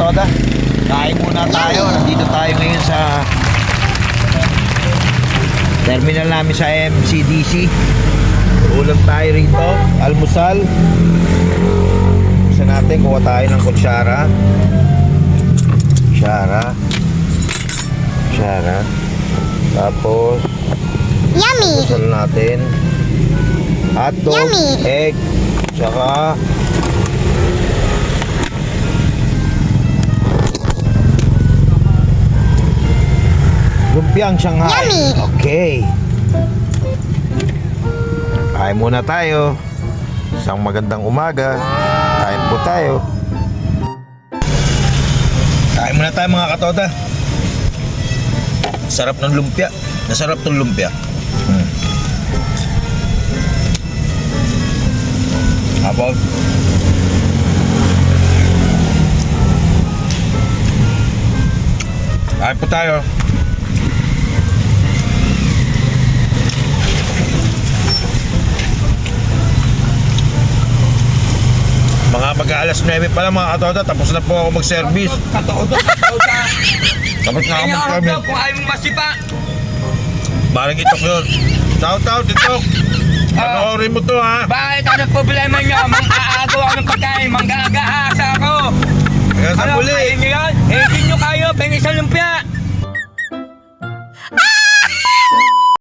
katoda. Kain muna tayo. Nandito tayo ngayon sa terminal namin sa MCDC. Ulam tayo rito. Almusal. Gusto natin, kuha tayo ng kutsara. Kutsara. Tapos Yummy! almusal natin. Hotdog, Yummy. egg, tsaka lumpiang Shanghai. Yummy. Okay. Kain muna tayo. Isang magandang umaga. Kain po tayo. Kain muna tayo mga katoda. Sarap ng lumpia. Nasarap ng lumpia. Habang kain po tayo. Mga mag-aalas 9 pa lang mga katoda. Tapos na po ako mag-service. Katoda. Tapos na ako Kanya ako mag-service. kung ayaw mong masipa. Barang itok yun. Tao, itok. Panoorin mo to ha. Bakit ano problema nyo? Mang-aagaw ako ng pagkain. Mang-aagahasa ako. Kaya sa Ano, muli. kain nyo yan? Hindi nyo kayo. Pengi sa lumpia.